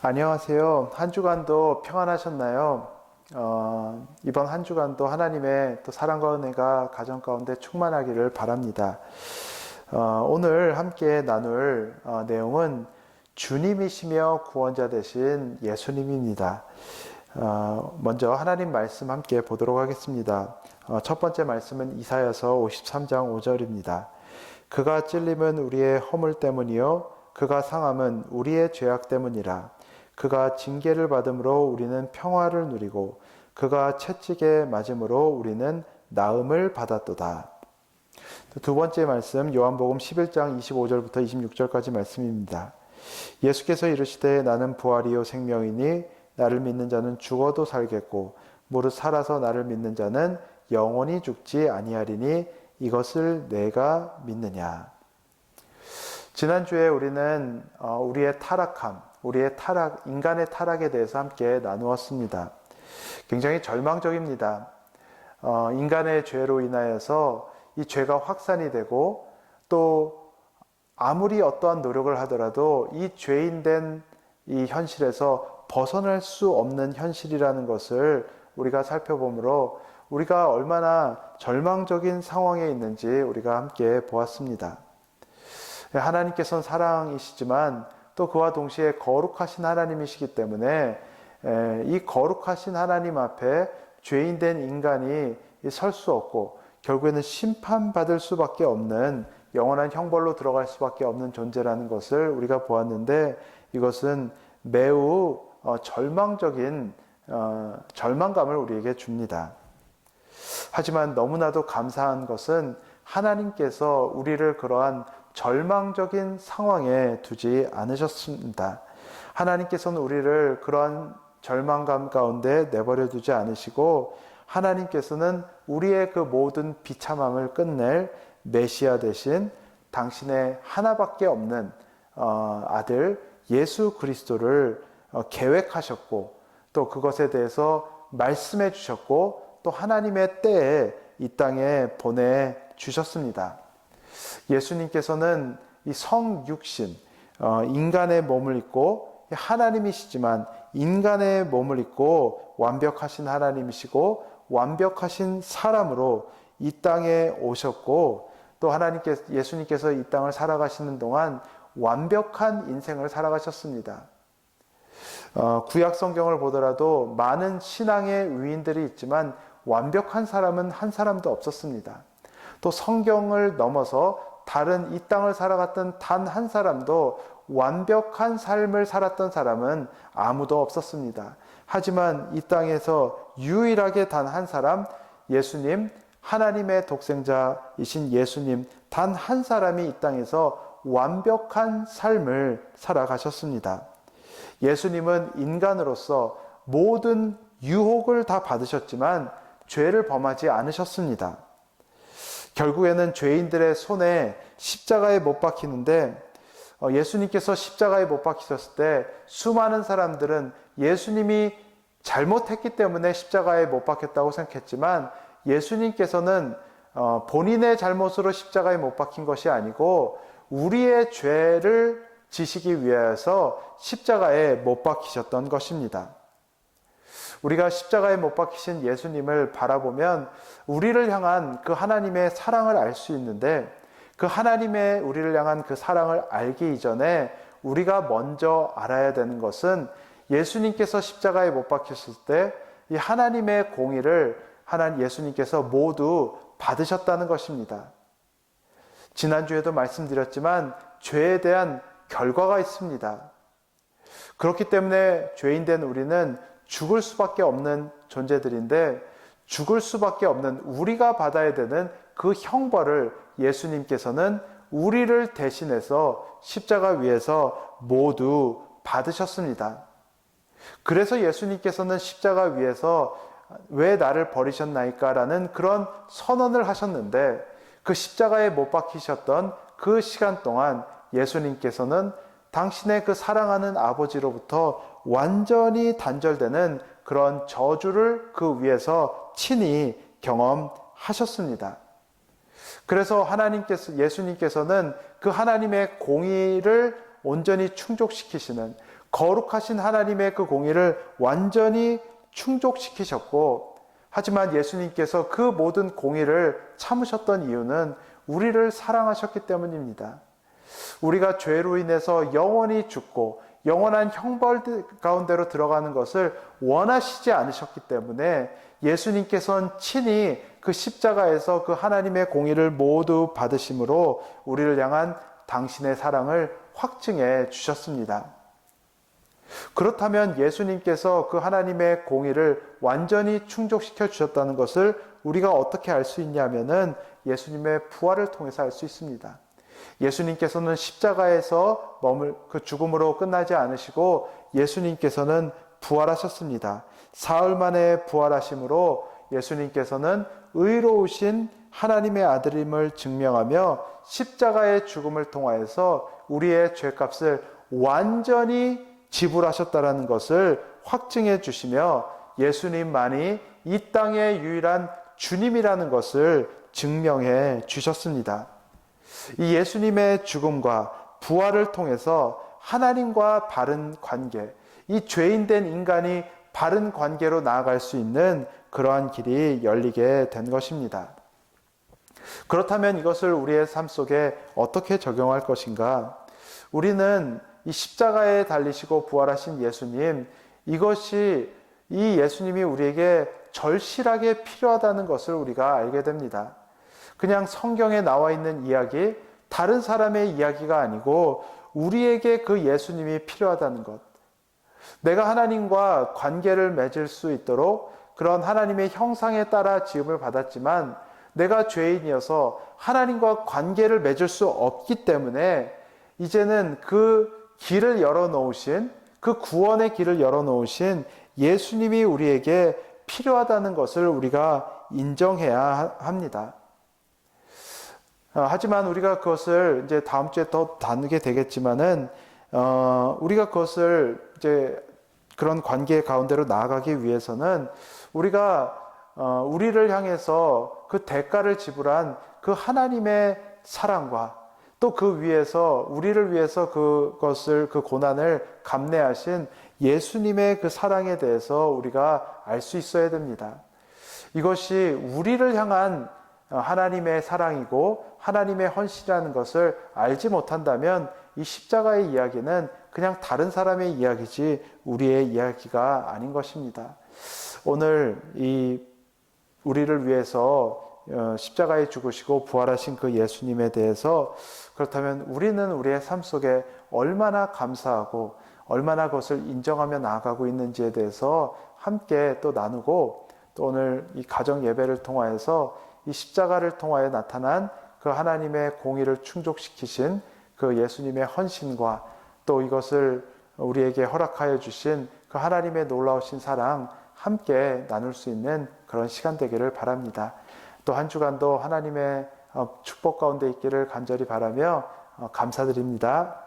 안녕하세요. 한 주간도 평안하셨나요? 이번 한 주간도 하나님의 또 사랑과 은혜가 가정 가운데 충만하기를 바랍니다. 오늘 함께 나눌 내용은 주님이시며 구원자 되신 예수님입니다. 먼저 하나님 말씀 함께 보도록 하겠습니다. 첫 번째 말씀은 이사야서 53장 5절입니다. 그가 찔림은 우리의 허물 때문이요 그가 상함은 우리의 죄악 때문이라. 그가 징계를 받음으로 우리는 평화를 누리고 그가 채찍에 맞음으로 우리는 나음을 받았도다. 두 번째 말씀 요한복음 11장 25절부터 26절까지 말씀입니다. 예수께서 이르시되 나는 부활이요 생명이니 나를 믿는 자는 죽어도 살겠고 무릇 살아서 나를 믿는 자는 영원히 죽지 아니하리니 이것을 내가 믿느냐. 지난주에 우리는 우리의 타락함, 우리의 타락, 인간의 타락에 대해서 함께 나누었습니다. 굉장히 절망적입니다. 인간의 죄로 인하여서 이 죄가 확산이 되고 또 아무리 어떠한 노력을 하더라도 이 죄인된 이 현실에서 벗어날 수 없는 현실이라는 것을 우리가 살펴보므로 우리가 얼마나 절망적인 상황에 있는지 우리가 함께 보았습니다. 하나님께서는 사랑이시지만 또 그와 동시에 거룩하신 하나님이시기 때문에 이 거룩하신 하나님 앞에 죄인된 인간이 설 수 없고 결국에는 심판받을 수밖에 없는 영원한 형벌로 들어갈 수밖에 없는 존재라는 것을 우리가 보았는데 이것은 매우 절망적인 절망감을 우리에게 줍니다. 하지만 너무나도 감사한 것은 하나님께서 우리를 그러한 절망적인 상황에 두지 않으셨습니다. 하나님께서는 우리를 그러한 절망감 가운데 내버려 두지 않으시고 하나님께서는 우리의 그 모든 비참함을 끝낼 메시아 대신 당신의 하나밖에 없는 아들 예수 그리스도를 계획하셨고 또 그것에 대해서 말씀해 주셨고 또 하나님의 때에 이 땅에 보내주셨습니다. 예수님께서는 이 성육신, 인간의 몸을 입고 하나님이시지만 인간의 몸을 입고 완벽하신 하나님이시고 완벽하신 사람으로 이 땅에 오셨고 또 예수님께서 이 땅을 살아가시는 동안 완벽한 인생을 살아가셨습니다. 구약 성경을 보더라도 많은 신앙의 위인들이 있지만 완벽한 사람은 한 사람도 없었습니다. 또 성경을 넘어서 다른 이 땅을 살아갔던 단 한 사람도 완벽한 삶을 살았던 사람은 아무도 없었습니다. 하지만 이 땅에서 유일하게 단 한 사람, 예수님, 하나님의 독생자이신 예수님, 단 한 사람이 이 땅에서 완벽한 삶을 살아가셨습니다. 예수님은 인간으로서 모든 유혹을 다 받으셨지만 죄를 범하지 않으셨습니다. 결국에는 죄인들의 손에 십자가에 못 박히는데 예수님께서 십자가에 못 박히셨을 때 수많은 사람들은 예수님이 잘못했기 때문에 십자가에 못 박혔다고 생각했지만 예수님께서는 본인의 잘못으로 십자가에 못 박힌 것이 아니고 우리의 죄를 지시기 위하여서 십자가에 못 박히셨던 것입니다. 우리가 십자가에 못 박히신 예수님을 바라보면 우리를 향한 그 하나님의 사랑을 알 수 있는데 그 하나님의 우리를 향한 그 사랑을 알기 이전에 우리가 먼저 알아야 되는 것은 예수님께서 십자가에 못 박혔을 때 이 하나님의 공의를 예수님께서 모두 받으셨다는 것입니다. 지난주에도 말씀드렸지만 죄에 대한 결과가 있습니다. 그렇기 때문에 죄인된 우리는 죽을 수밖에 없는 존재들인데 죽을 수밖에 없는 우리가 받아야 되는 그 형벌을 예수님께서는 우리를 대신해서 십자가 위에서 모두 받으셨습니다. 그래서 예수님께서는 십자가 위에서 왜 나를 버리셨나이까 라는 그런 선언을 하셨는데 그 십자가에 못 박히셨던 그 시간 동안 예수님께서는 당신의 그 사랑하는 아버지로부터 완전히 단절되는 그런 저주를 그 위에서 친히 경험하셨습니다. 그래서 예수님께서는 그 하나님의 공의를 온전히 충족시키시는 거룩하신 하나님의 그 공의를 완전히 충족시키셨고, 하지만 예수님께서 그 모든 공의를 참으셨던 이유는 우리를 사랑하셨기 때문입니다. 우리가 죄로 인해서 영원히 죽고 영원한 형벌 가운데로 들어가는 것을 원하시지 않으셨기 때문에 예수님께서는 친히 그 십자가에서 그 하나님의 공의를 모두 받으심으로 우리를 향한 당신의 사랑을 확증해 주셨습니다. 그렇다면 예수님께서 그 하나님의 공의를 완전히 충족시켜 주셨다는 것을 우리가 어떻게 알 수 있냐면은 예수님의 부활을 통해서 알 수 있습니다. 예수님께서는 십자가에서 그 죽음으로 끝나지 않으시고 예수님께서는 부활하셨습니다. 사흘 만에 부활하심으로 예수님께서는 의로우신 하나님의 아들임을 증명하며 십자가의 죽음을 통하여서 우리의 죄값을 완전히 지불하셨다는 것을 확증해 주시며 예수님만이 이 땅의 유일한 주님이라는 것을 증명해 주셨습니다. 이 예수님의 죽음과 부활을 통해서 하나님과 바른 관계, 이 죄인된 인간이 바른 관계로 나아갈 수 있는 그러한 길이 열리게 된 것입니다. 그렇다면 이것을 우리의 삶 속에 어떻게 적용할 것인가? 우리는 이 십자가에 달리시고 부활하신 예수님, 이것이 이 예수님이 우리에게 절실하게 필요하다는 것을 우리가 알게 됩니다. 그냥 성경에 나와 있는 이야기, 다른 사람의 이야기가 아니고 우리에게 그 예수님이 필요하다는 것. 내가 하나님과 관계를 맺을 수 있도록 그런 하나님의 형상에 따라 지음을 받았지만 내가 죄인이어서 하나님과 관계를 맺을 수 없기 때문에 이제는 그 길을 열어놓으신, 그 구원의 길을 열어놓으신 예수님이 우리에게 필요하다는 것을 우리가 인정해야 합니다. 하지만 우리가 그것을 이제 다음 주에 더 다루게 되겠지만은, 우리가 그것을 이제 그런 관계 가운데로 나아가기 위해서는 우리가, 우리를 향해서 그 대가를 지불한 그 하나님의 사랑과 또 그 위에서, 우리를 위해서 그것을, 그 고난을 감내하신 예수님의 그 사랑에 대해서 우리가 알 수 있어야 됩니다. 이것이 우리를 향한 하나님의 사랑이고 하나님의 헌신이라는 것을 알지 못한다면 이 십자가의 이야기는 그냥 다른 사람의 이야기지 우리의 이야기가 아닌 것입니다. 오늘 우리를 위해서 십자가에 죽으시고 부활하신 그 예수님에 대해서, 그렇다면 우리는 우리의 삶 속에 얼마나 감사하고 얼마나 그것을 인정하며 나아가고 있는지에 대해서 함께 또 나누고, 또 오늘 이 가정 예배를 통하여서 이 십자가를 통하여 나타난 그 하나님의 공의를 충족시키신 그 예수님의 헌신과 또 이것을 우리에게 허락하여 주신 그 하나님의 놀라우신 사랑 함께 나눌 수 있는 그런 시간 되기를 바랍니다. 또 한 주간도 하나님의 축복 가운데 있기를 간절히 바라며 감사드립니다.